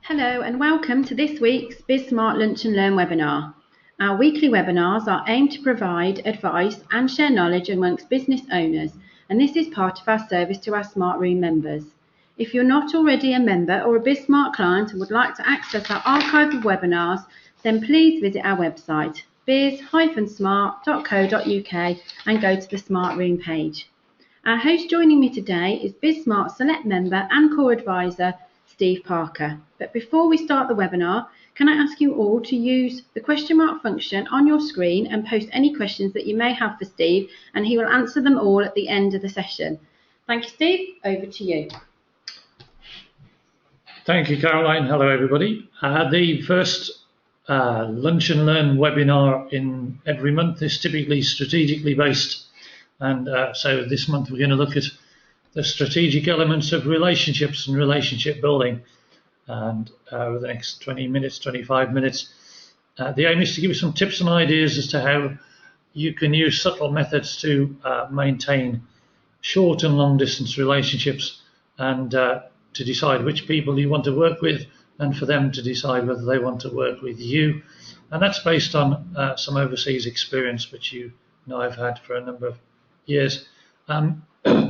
Hello and welcome to this week's BizSmart Lunch and Learn webinar. Our weekly webinars are aimed to provide advice and share knowledge amongst business owners, and this is part of our service to our Smart Room members. If you're not already a member or a BizSmart client and would like to access our archive of webinars, then please visit our website biz-smart.co.uk and go to the Smart Room page. Our host joining me today is BizSmart Select member and core advisor Steve Parker. But before we start the webinar, can I ask you all to use the question mark function on your screen and post any questions that you may have for Steve, and he will answer them all at the end of the session. Thank you, Steve. Over to you. Thank you, Caroline. Hello, everybody. The first Lunch and Learn webinar in every month is typically strategically based. And so this month we're going to look at the strategic elements of relationships and relationship building. And over the next 20 minutes, 25 minutes, the aim is to give you some tips and ideas as to how you can use subtle methods to maintain short and long distance relationships, and to decide which people you want to work with, and for them to decide whether they want to work with you. And that's based on some overseas experience, which you know I've had for a number of years.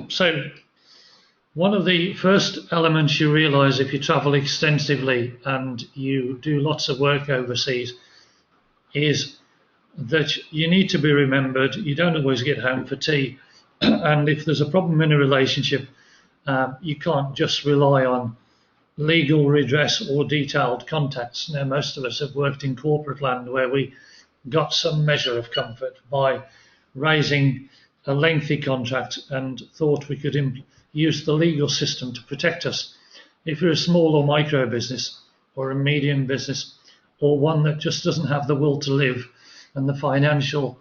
So one of the first elements you realize if you travel extensively and you do lots of work overseas is that you need to be remembered. You don't always get home for tea. And if there's a problem in a relationship, you can't just rely on legal redress or detailed contacts. Now, most of us have worked in corporate land where we got some measure of comfort by raising a lengthy contract and thought we could use the legal system to protect us. If you're a small or micro business or a medium business, or one that just doesn't have the will to live and the financial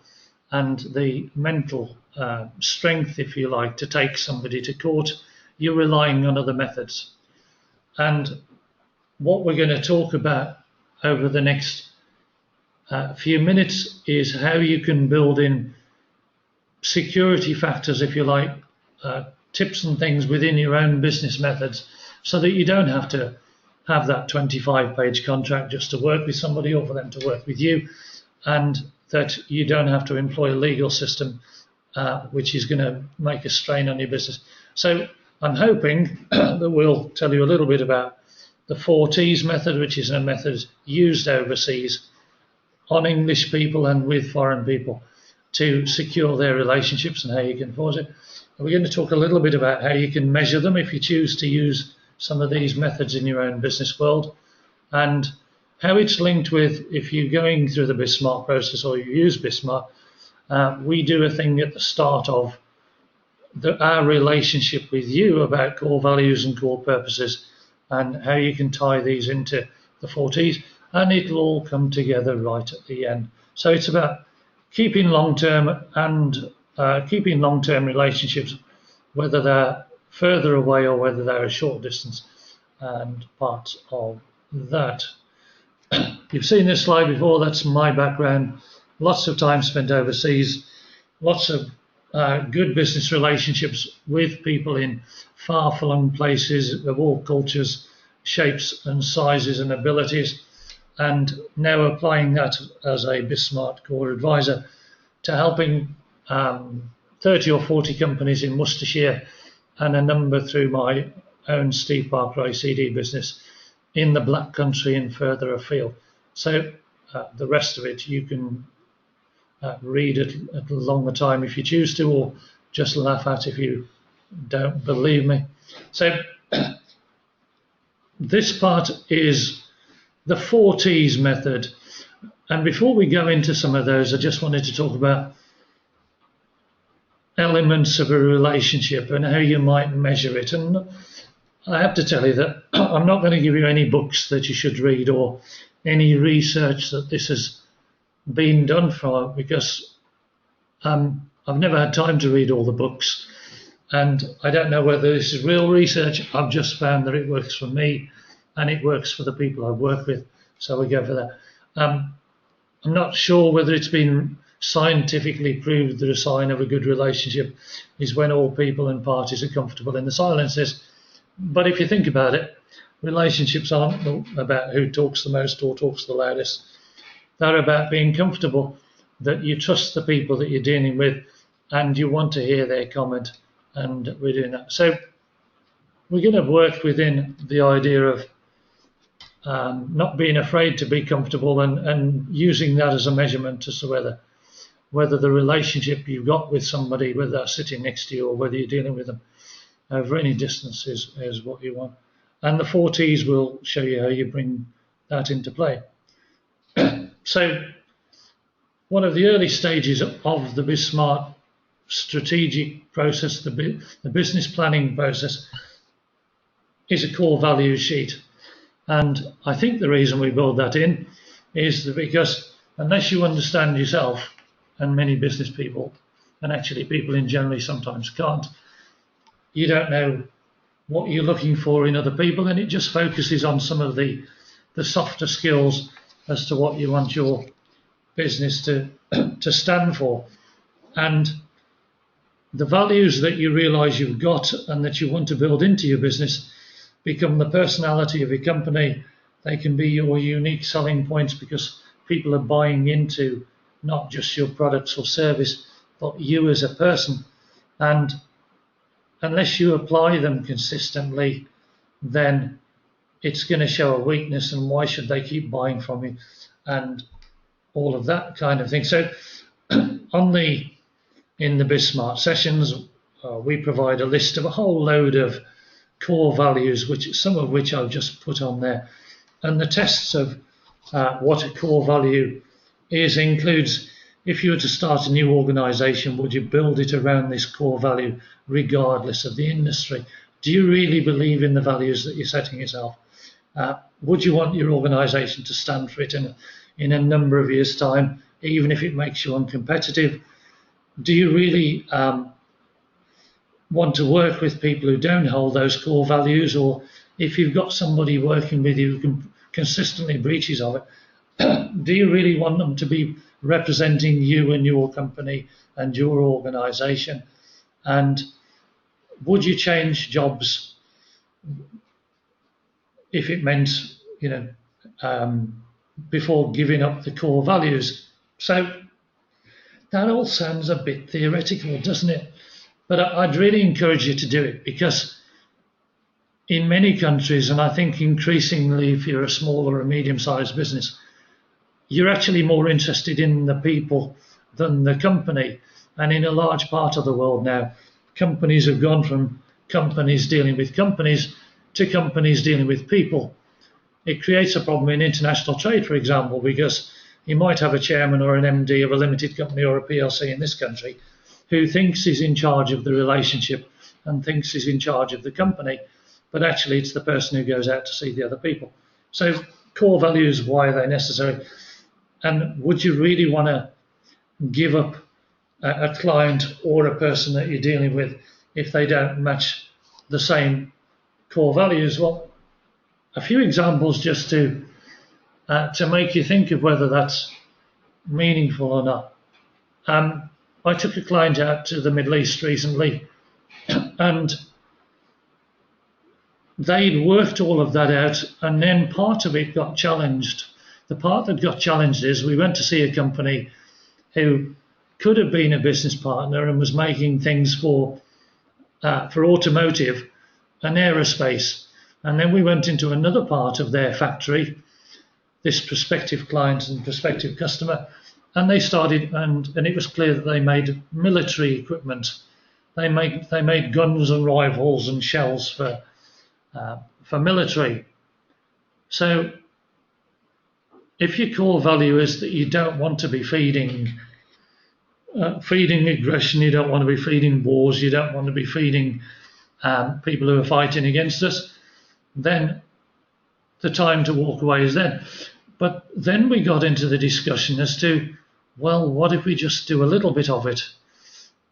and the mental strength, if you like, to take somebody to court, you're relying on other methods. And what we're going to talk about over the next few minutes is how you can build in security factors, if you like, tips and things within your own business methods, so that you don't have to have that 25-page contract just to work with somebody or for them to work with you, and that you don't have to employ a legal system which is going to make a strain on your business. So I'm hoping that we'll tell you a little bit about the Forties method, which is a method used overseas on English people and with foreign people to secure their relationships and how you can force it. And we're going to talk a little bit about how you can measure them if you choose to use some of these methods in your own business world, and how it's linked with, if you're going through the BizSmart process or you use BizSmart, we do a thing at the start of our relationship with you about core values and core purposes, and how you can tie these into the Forties, and it'll all come together right at the end. So it's about keeping long-term relationships, whether they're further away or whether they're a short distance, and part of that. You've seen this slide before. That's my background. Lots of time spent overseas, lots of good business relationships with people in far-flung places of all cultures, shapes and sizes and abilities, and now applying that as a BizSmart core advisor to helping 30 or 40 companies in Worcestershire and a number through my own Steve Parker ICD business in the Black Country and further afield. So the rest of it you can read at a longer time if you choose to, or just laugh at if you don't believe me. So this part is the Forties method. And before we go into some of those, I just wanted to talk about elements of a relationship and how you might measure it. And I have to tell you that I'm not going to give you any books that you should read or any research that this has been done for, because I've never had time to read all the books, and I don't know whether this is real research. I've just found that it works for me and it works for the people I work with, so we go for that. I'm not sure whether it's been scientifically proved that a sign of a good relationship is when all people and parties are comfortable in the silences, but if you think about it, relationships aren't about who talks the most or talks the loudest. They're about being comfortable, that you trust the people that you're dealing with and you want to hear their comment, and we're doing that. So we're going to work within the idea of not being afraid to be comfortable and using that as a measurement as to whether the relationship you've got with somebody, whether they're sitting next to you or whether you're dealing with them over any distance, is what you want. And the Forties will show you how you bring that into play. So one of the early stages of the BizSmart strategic process, the business planning process, is a core values sheet. And I think the reason we build that in is that because unless you understand yourself, and many business people, and actually people in general sometimes can't, you don't know what you're looking for in other people, and it just focuses on some of the softer skills as to what you want your business to stand for. And the values that you realize you've got and that you want to build into your business become the personality of your company. They can be your unique selling points because people are buying into not just your products or service, but you as a person. And unless you apply them consistently, then it's going to show a weakness, and why should they keep buying from you and all of that kind of thing. So in the BizSmart sessions, we provide a list of a whole load of core values, some of which I've just put on there. And the tests of what a core value is includes, if you were to start a new organization, would you build it around this core value regardless of the industry? Do you really believe in the values that you're setting yourself? Would you want your organization to stand for it in a number of years' time, even if it makes you uncompetitive? Do you really want to work with people who don't hold those core values? Or if you've got somebody working with you who consistently breaches of it, do you really want them to be representing you and your company and your organization? And would you change jobs if it meant, before giving up the core values? So that all sounds a bit theoretical, doesn't it? But I'd really encourage you to do it, because in many countries, and I think increasingly if you're a small or a medium-sized business, you're actually more interested in the people than the company. And in a large part of the world now, companies have gone from companies dealing with companies to companies dealing with people. It creates a problem in international trade, for example, because you might have a chairman or an MD of a limited company or a PLC in this country who thinks he's in charge of the relationship and thinks he's in charge of the company, but actually it's the person who goes out to see the other people. So core values, why are they necessary? And would you really want to give up a client or a person that you're dealing with if they don't match the same core values? Well, a few examples just to make you think of whether that's meaningful or not. I took a client out to the Middle East recently, and they'd worked all of that out, and then part of it got challenged. The part that got challenged is we went to see a company who could have been a business partner and was making things for automotive and aerospace. And then we went into another part of their factory, this prospective client and prospective customer, and they started, and it was clear that they made military equipment. They made guns and rifles and shells for military. So if your core value is that you don't want to be feeding aggression, you don't want to be feeding wars, you don't want to be feeding people who are fighting against us, then the time to walk away is then. But then we got into the discussion as to, well, what if we just do a little bit of it?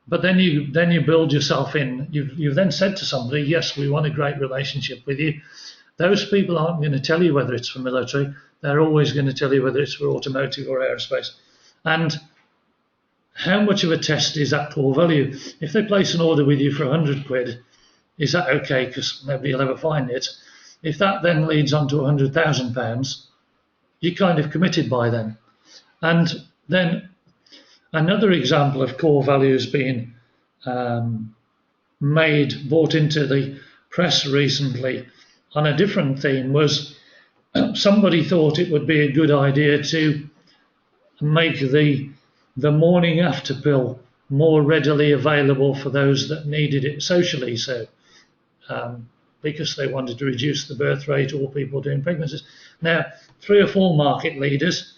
But then you build yourself in. You've then said to somebody, yes, we want a great relationship with you. Those people aren't going to tell you whether it's for military. They're always going to tell you whether it's for automotive or aerospace. And how much of a test is that core value? If they place an order with you for 100 quid, is that okay? Because nobody will ever find it. if that then leads on to £100,000, you're kind of committed by then. And then another example of core values being brought into the press recently on a different theme was somebody thought it would be a good idea to make the morning after pill more readily available for those that needed it socially, so because they wanted to reduce the birth rate or people doing pregnancies. Now, 3 or 4 market leaders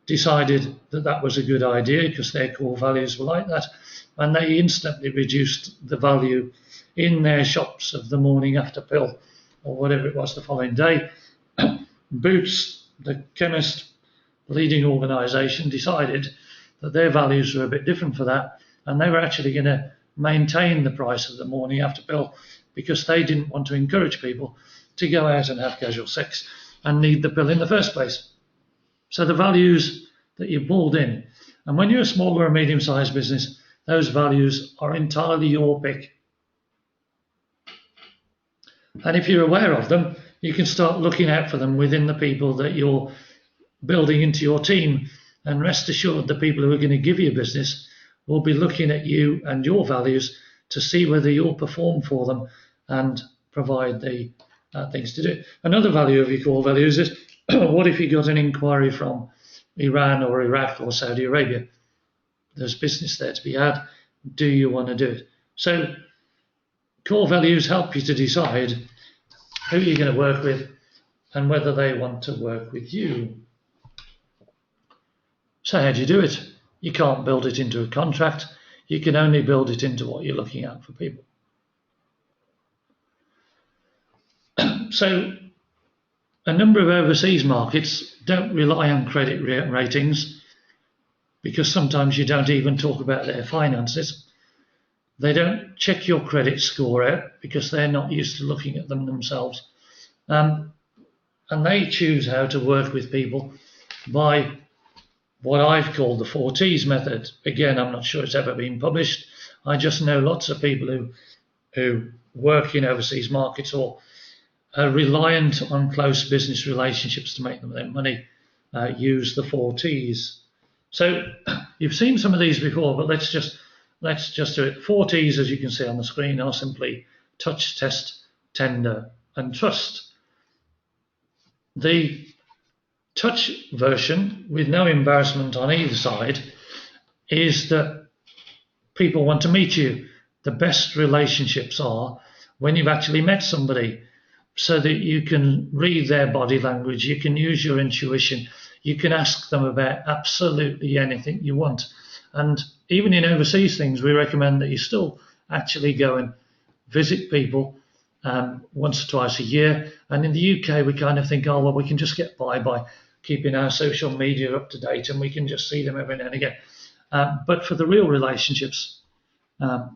decided that that was a good idea because their core values were like that, and they instantly reduced the value in their shops of the morning after pill or whatever it was the following day. Boots, the chemist leading organisation, decided that their values were a bit different for that, and they were actually going to maintain the price of the morning after pill because they didn't want to encourage people to go out and have casual sex and need the pill in the first place. So the values that you pulled in, and when you're a small or a medium-sized business, those values are entirely your pick. And if you're aware of them, you can start looking out for them within the people that you're building into your team. And rest assured, the people who are going to give you business will be looking at you and your values to see whether you'll perform for them and provide the things to do. Another value of your core values is, what if you got an inquiry from Iran or Iraq or Saudi Arabia? There's business there to be had. Do you want to do it? So core values help you to decide who you're going to work with and whether they want to work with you. So how do you do it? You can't build it into a contract. You can only build it into what you're looking at for people. So a number of overseas markets don't rely on credit ratings because sometimes you don't even talk about their finances. They don't check your credit score out because they're not used to looking at them themselves. And they choose how to work with people by what I've called the Forties method. Again, I'm not sure it's ever been published. I just know lots of people who work in overseas markets or are reliant on close business relationships to make them their money, use the Forties. So you've seen some of these before, but let's just do it. Forties, as you can see on the screen, are simply touch, test, tender, and trust. The touch version, with no embarrassment on either side, is that people want to meet you. The best relationships are when you've actually met somebody, so that you can read their body language, you can use your intuition, you can ask them about absolutely anything you want. And even in overseas things, we recommend that you still actually go and visit people once or twice a year. And in the UK, we kind of think, oh, well, we can just get by keeping our social media up to date and we can just see them every now and again. But for the real relationships,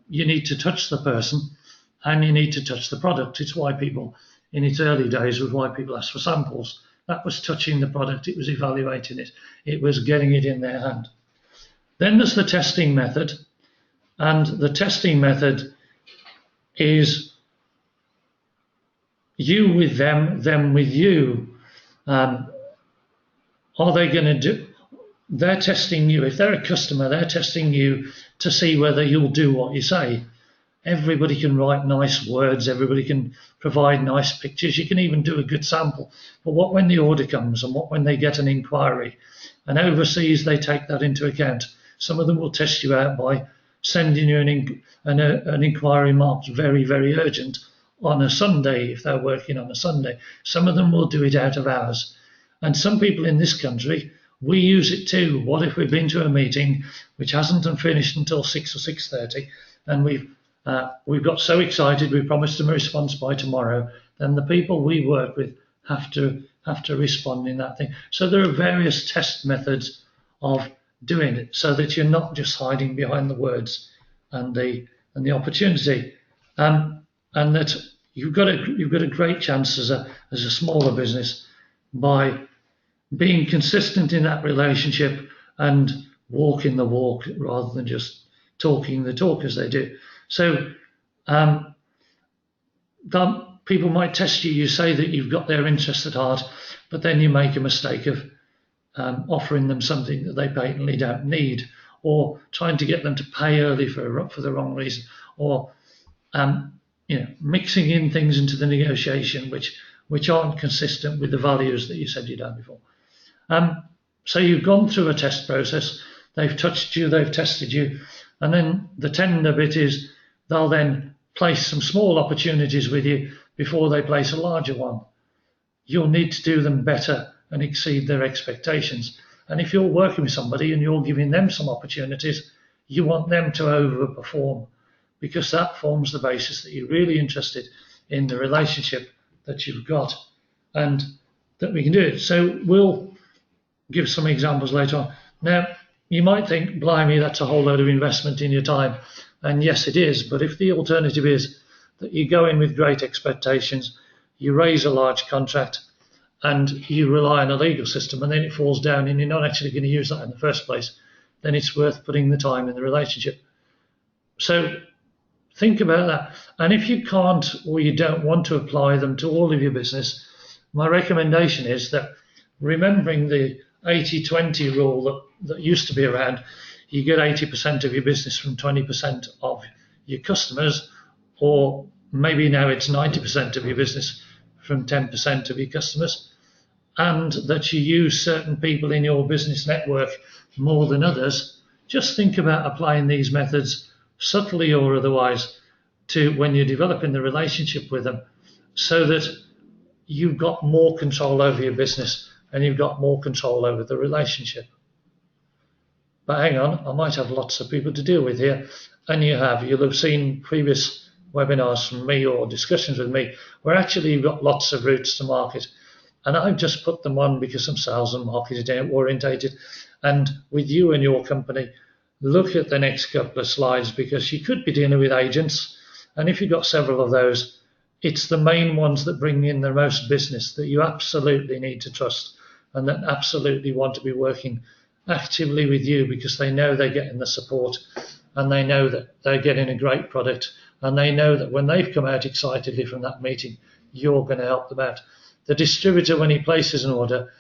you need to touch the person and you need to touch the product. It's why people, in its early days, was why people asked for samples. That was touching the product. It was evaluating it. It was getting it in their hand. Then there's the testing method. And the testing method is you with them, them with you. Are they going to do? They're testing you. If they're a customer, they're testing you to see whether you'll do what you say. Everybody can write nice words. Everybody can provide nice pictures. You can even do a good sample. But what when the order comes and what when they get an inquiry? And overseas, they take that into account. Some of them will test you out by sending you an inquiry marked very, very urgent on a Sunday if they're working on a Sunday. Some of them will do it out of hours. And some people in this country, we use it too. What if we've been to a meeting which hasn't finished until 6 or 6:30 and we've got so excited we promised them a response by tomorrow, then the people we work with have to respond in that thing. So there are various test methods of doing it so that you're not just hiding behind the words and the opportunity, and that you've got a great chance as a smaller business by being consistent in that relationship and walking the walk rather than just talking the talk as they do. So people might test you. You say that you've got their interest at heart, but then you make a mistake of offering them something that they patently don't need, or trying to get them to pay early for the wrong reason, or mixing in things into the negotiation which aren't consistent with the values that you said you'd done before. So you've gone through a test process. They've touched you, they've tested you, and then the tender bit is they'll then place some small opportunities with you before they place a larger one. You'll need to do them better and exceed their expectations. And if you're working with somebody and you're giving them some opportunities, you want them to overperform, because that forms the basis that you're really interested in the relationship that you've got and that we can do it. So we'll give some examples later on. Now, you might think, blimey, that's a whole load of investment in your time. And yes, it is. But if the alternative is that you go in with great expectations, you raise a large contract, and you rely on a legal system, and then it falls down and you're not actually going to use that in the first place, then it's worth putting the time in the relationship. So think about that. And if you can't, or you don't want to apply them to all of your business, my recommendation is that, remembering the 80-20 rule that used to be around, you get 80% of your business from 20% of your customers, or maybe now it's 90% of your business from 10% of your customers, and that you use certain people in your business network more than others. Just think about applying these methods, subtly or otherwise, to when you're developing the relationship with them, so that you've got more control over your business and you've got more control over the relationship. But hang on, I might have lots of people to deal with here, and you'll have seen previous webinars from me or discussions with me where actually you've got lots of routes to market, and I've just put them on because I'm sales and marketing orientated. And with you and your company, look at the next couple of slides, because you could be dealing with agents, and if you've got several of those, it's the main ones that bring in the most business that you absolutely need to trust, and that absolutely want to be working actively with you, because they know they're getting the support, and they know that they're getting a great product, and they know that when they've come out excitedly from that meeting, you're going to help them out. The distributor, when he places an order,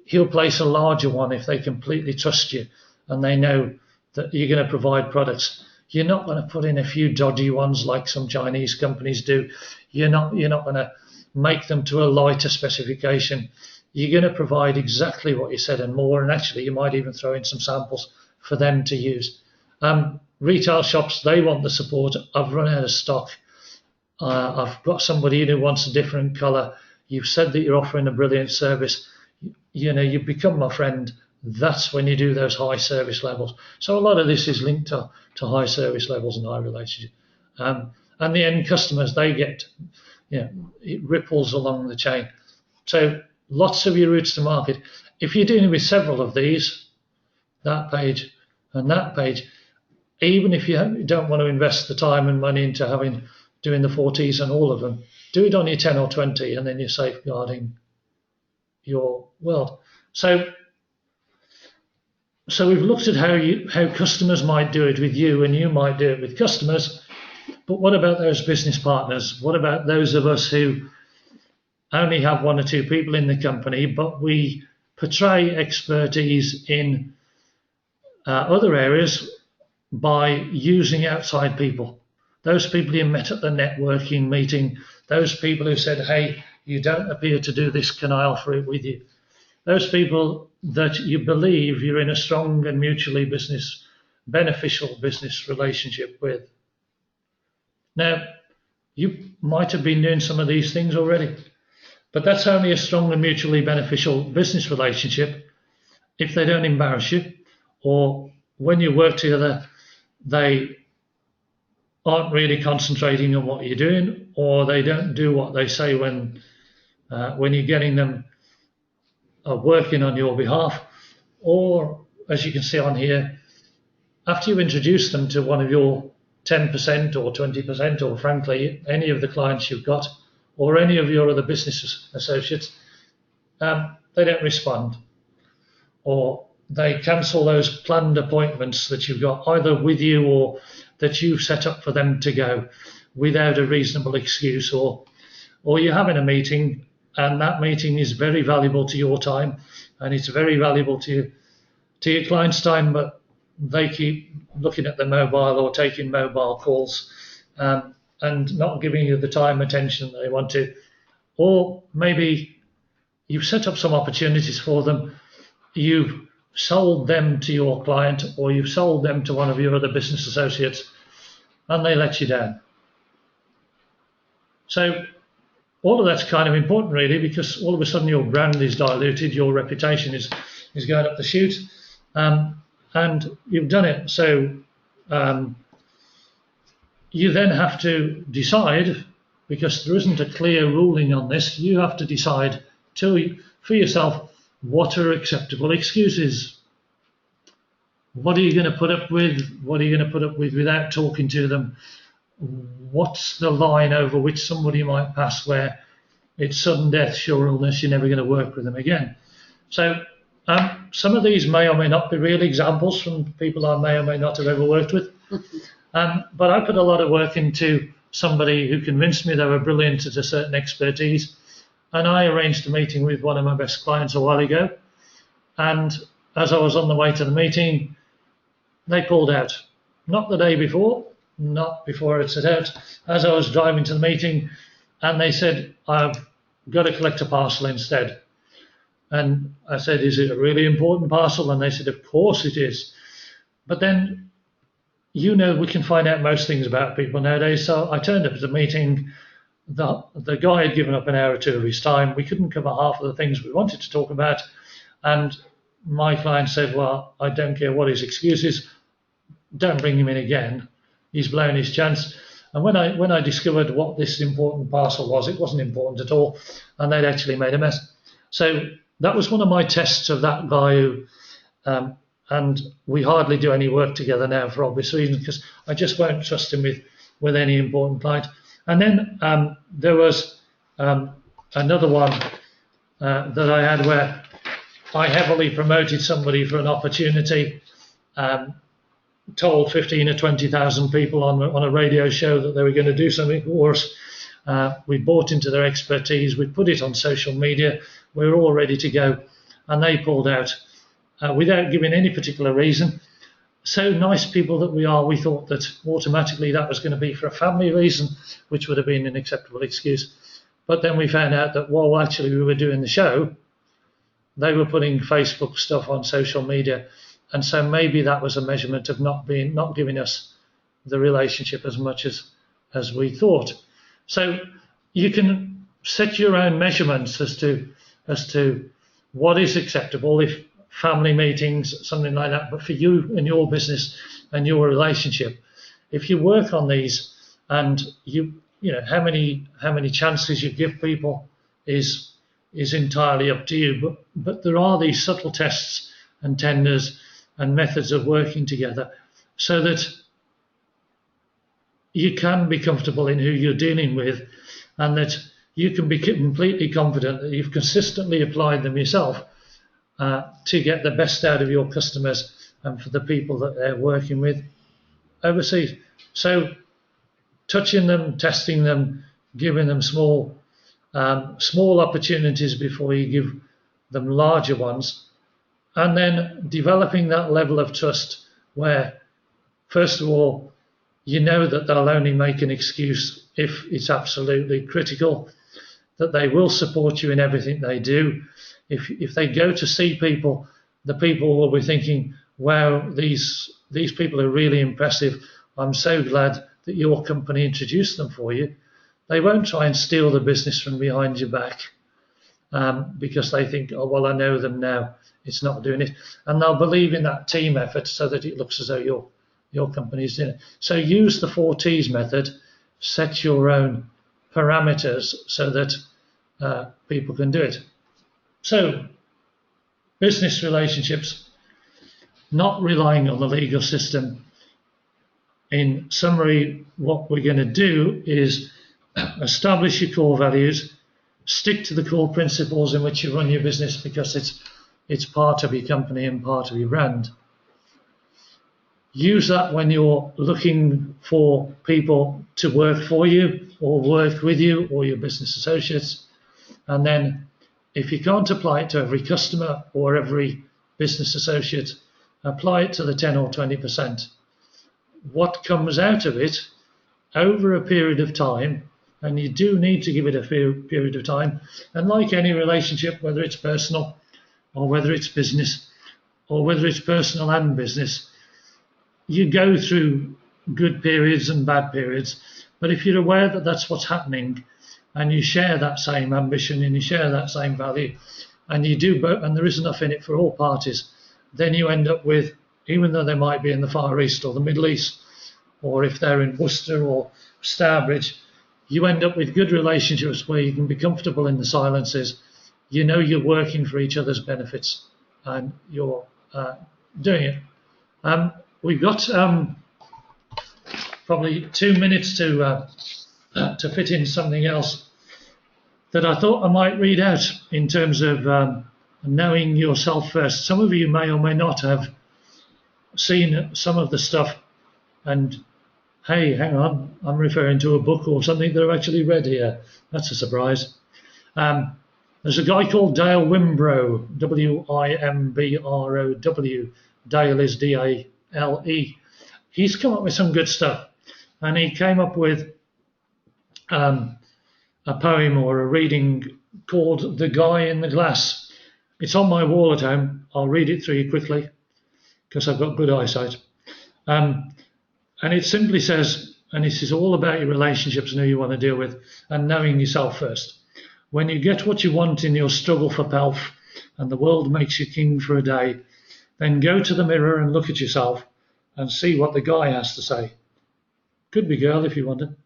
he'll place a larger one if they completely trust you and they know that you're going to provide products. You're not going to put in a few dodgy ones like some Chinese companies do. You're not going to make them to a lighter specification. You're going to provide exactly what you said and more, and actually you might even throw in some samples for them to use. Retail shops, they want the support. I've run out of stock. I've got somebody who wants a different colour. You've said that you're offering a brilliant service. You've become my friend. That's when you do those high service levels. So a lot of this is linked to high service levels and high relationship. And the end customers, they get, it ripples along the chain. So lots of your routes to market. If you're dealing with several of these, that page and that page, even if you don't want to invest the time and money into doing the Forties and all of them, do it on your 10 or 20, and then you're safeguarding your world. So we've looked at how customers might do it with you, and you might do it with customers. But what about those business partners? What about those of us who only have one or two people in the company, but we portray expertise in other areas by using outside people? Those people you met at the networking meeting, those people who said, hey, you don't appear to do this, can I offer it with you? Those people that you believe you're in a strong and mutually beneficial business relationship with. Now, you might have been doing some of these things already, but that's only a strong and mutually beneficial business relationship if they don't embarrass you, or when you work together, they aren't really concentrating on what you're doing, or they don't do what they say when you're getting them working on your behalf, or as you can see on here, after you introduce them to one of your 10% or 20%, or frankly any of the clients you've got, or any of your other business associates, they don't respond, or they cancel those planned appointments that you've got either with you or that you've set up for them to go without a reasonable excuse, or or you're having a meeting and that meeting is very valuable to your time and it's very valuable to your client's time, but they keep looking at their mobile or taking mobile calls and not giving you the time attention that they want to. Or maybe you've set up some opportunities for them, you've sold them to your client, or you've sold them to one of your other business associates, and they let you down. So all of that's kind of important, really, because all of a sudden your brand is diluted, your reputation is going up the chute, and you've done it. So you then have to decide, because there isn't a clear ruling on this, you have to decide for yourself what are acceptable excuses. What are you going to put up with? What are you going to put up with without talking to them? What's the line over which somebody might pass where it's sudden death, sure illness, you're never going to work with them again? So some of these may or may not be real examples from people I may or may not have ever worked with. But I put a lot of work into somebody who convinced me they were brilliant at a certain expertise. And I arranged a meeting with one of my best clients a while ago. And as I was on the way to the meeting, they pulled out. Not the day before, not before it set out. As I was driving to the meeting, and they said, I've got to collect a parcel instead. And I said, is it a really important parcel? And they said, of course it is. But then, we can find out most things about people nowadays. So I turned up at the meeting. The guy had given up an hour or two of his time. We couldn't cover half of the things we wanted to talk about. And my client said, well, I don't care what his excuse is. Don't bring him in again. He's blown his chance. And when I discovered what this important parcel was, it wasn't important at all. And they'd actually made a mess. So that was one of my tests of that guy who, and we hardly do any work together now for obvious reasons, because I just won't trust him with any important client. And then there was another one that I had where I heavily promoted somebody for an opportunity, told 15 or 20,000 people on a radio show that they were going to do something for us. We bought into their expertise, we put it on social media, we were all ready to go, and they pulled out without giving any particular reason. So nice people that we are, we thought that automatically that was going to be for a family reason, which would have been an acceptable excuse. But then we found out that while actually we were doing the show, they were putting Facebook stuff on social media. And so maybe that was a measurement of not giving us the relationship as much as we thought. So you can set your own measurements as to what is acceptable if family meetings, something like that. But for you and your business and your relationship, if you work on these and you know how many chances you give people is entirely up to you. But there are these subtle tests and tenders and methods of working together so that you can be comfortable in who you're dealing with, and that you can be completely confident that you've consistently applied them yourself to get the best out of your customers and for the people that they're working with overseas. So touching them, testing them, giving them small opportunities before you give them larger ones, and then developing that level of trust where, first of all, you know that they'll only make an excuse if it's absolutely critical, that they will support you in everything they do. If they go to see people, the people will be thinking, wow, these people are really impressive. I'm so glad that your company introduced them for you. They won't try and steal the business from behind your back because they think, oh, well, I know them now. It's not doing it. And they'll believe in that team effort so that it looks as though your company's doing it. So use the Forties method, set your own parameters so that people can do it. So business relationships, not relying on the legal system. In summary, what we're going to do is establish your core values, stick to the core principles in which you run your business because it's part of your company and part of your brand. Use that when you're looking for people to work for you or work with you or your business associates. And then if you can't apply it to every customer or every business associate, apply it to the 10 or 20%. What comes out of it over a period of time, and you do need to give it a period of time, and like any relationship, whether it's personal or whether it's business or whether it's personal and business, you go through good periods and bad periods. But if you're aware that that's what's happening, and you share that same ambition and you share that same value, and you do both, and there is enough in it for all parties, then you end up with, even though they might be in the Far East or the Middle East, or if they're in Worcester or Stourbridge, you end up with good relationships where you can be comfortable in the silences. You know you're working for each other's benefits, and you're doing it. We've got probably 2 minutes to fit in something else that I thought I might read out in terms of knowing yourself first. Some of you may or may not have seen some of the stuff, and hey, hang on, I'm referring to a book or something that I've actually read here. That's a surprise. There's a guy called Dale Wimbrow, Wimbrow. Dale is Dale. He's come up with some good stuff, and he came up with a poem or a reading called The Guy in the Glass. It's on my wall at home. I'll read it through you quickly because I've got good eyesight. And it simply says, and this is all about your relationships and who you want to deal with, and knowing yourself first. When you get what you want in your struggle for pelf and the world makes you king for a day, then go to the mirror and look at yourself and see what the guy has to say. Could be girl if you wanted.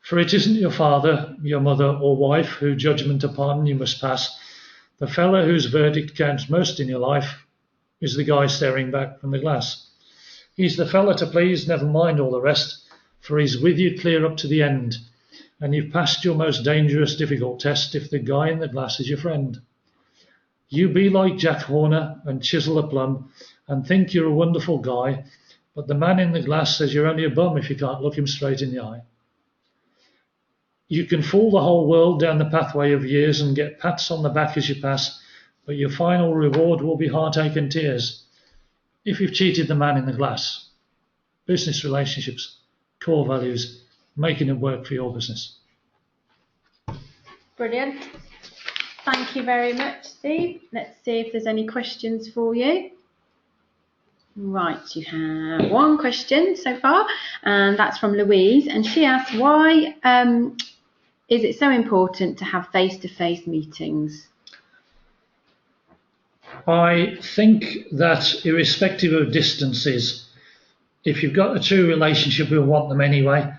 For it isn't your father, your mother or wife who judgment upon you must pass. The fellow whose verdict counts most in your life is the guy staring back from the glass. He's the fella to please, never mind all the rest, for he's with you clear up to the end. And you've passed your most dangerous, difficult test if the guy in the glass is your friend. You be like Jack Horner and chisel a plum and think you're a wonderful guy, but the man in the glass says you're only a bum if you can't look him straight in the eye. You can fool the whole world down the pathway of years and get pats on the back as you pass, but your final reward will be heartache and tears if you've cheated the man in the glass. Business relationships, core values, making it work for your business. Brilliant. Thank you very much, Steve. Let's see if there's any questions for you. Right, you have one question so far, and that's from Louise, and she asks, why is it so important to have face-to-face meetings? I think that irrespective of distances, if you've got a true relationship, you'll want them anyway.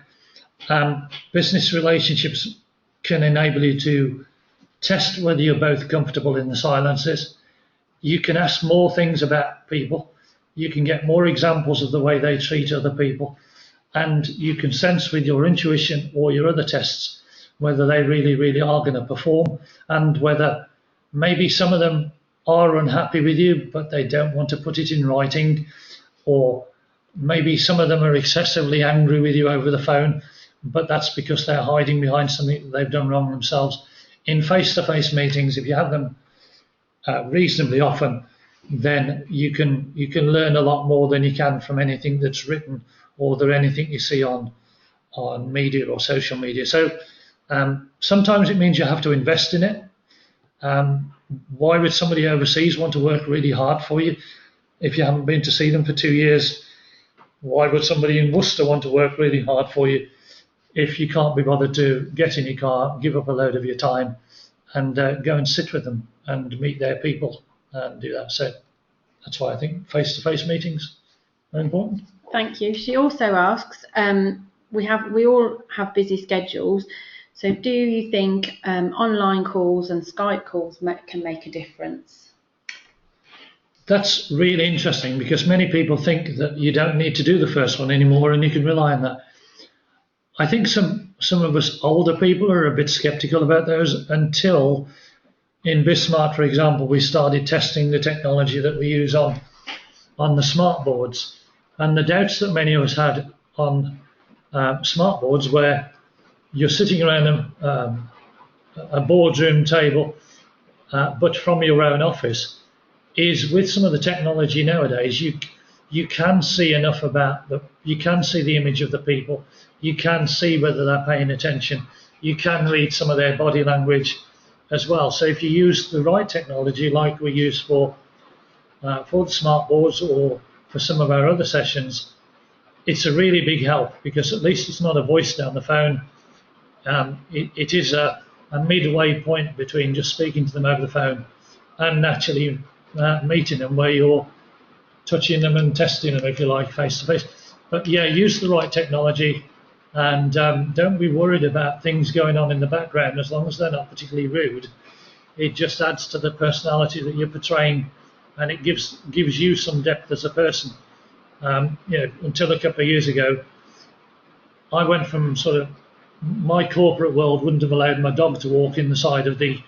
Business relationships can enable you to test whether you're both comfortable in the silences. You can ask more things about people. You can get more examples of the way they treat other people. And you can sense with your intuition or your other tests whether they really, really are going to perform, and whether maybe some of them are unhappy with you, but they don't want to put it in writing, or maybe some of them are excessively angry with you over the phone, but that's because they're hiding behind something that they've done wrong themselves. In face-to-face meetings, if you have them reasonably often, then you can learn a lot more than you can from anything that's written or anything you see on media or social media. So sometimes it means you have to invest in it. Why would somebody overseas want to work really hard for you if you haven't been to see them for 2 years? Why would somebody in Worcester want to work really hard for you if you can't be bothered to get in your car, give up a load of your time, and go and sit with them and meet their people and do that? So that's why I think face-to-face meetings are important. Thank you. She also asks, we all have busy schedules, so do you think online calls and Skype calls can make a difference? That's really interesting, because many people think that you don't need to do the first one anymore and you can rely on that. I think some of us older people are a bit skeptical about those until, in BizSmart, for example, we started testing the technology that we use on the smart boards. And the doubts that many of us had on smart boards, where you're sitting around a boardroom table, but from your own office, is with some of the technology nowadays, you can see enough about you can see the image of the people, you can see whether they're paying attention, you can read some of their body language as well. So if you use the right technology, like we use for the smart boards or for some of our other sessions, it's a really big help, because at least it's not a voice down the phone. It is a midway point between just speaking to them over the phone and actually meeting them, where you're touching them and testing them, if you like, face to face. But yeah, use the right technology, and don't be worried about things going on in the background, as long as they're not particularly rude. It just adds to the personality that you're portraying, and it gives you some depth as a person. Until a couple of years ago, I went from sort of, my corporate world wouldn't have allowed my dog to walk in the side of the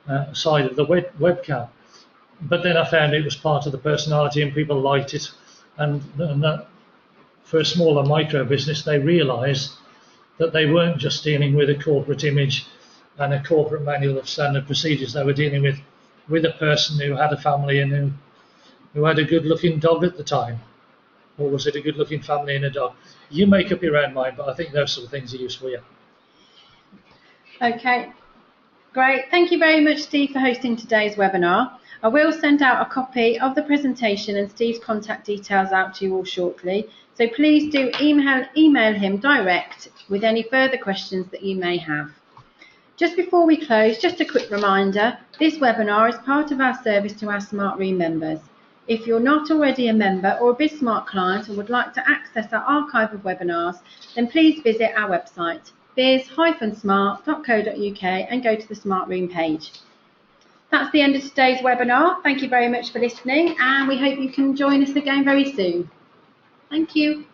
webcam. But then I found it was part of the personality and people liked it. And that, for a smaller micro business, they realised that they weren't just dealing with a corporate image and a corporate manual of standard procedures. They were dealing with a person who had a family and who had a good-looking dog at the time. Or was it a good-looking family and a dog? You make up your own mind, but I think those sort of things are useful, yeah. Okay, great. Thank you very much, Steve, for hosting today's webinar. I will send out a copy of the presentation and Steve's contact details out to you all shortly. So please do email him direct with any further questions that you may have. Just before we close, just a quick reminder, this webinar is part of our service to our SmartRoom members. If you're not already a member or a BizSmart client and would like to access our archive of webinars, then please visit our website, biz-smart.co.uk, and go to the SmartRoom page. That's the end of today's webinar. Thank you very much for listening, and we hope you can join us again very soon. Thank you.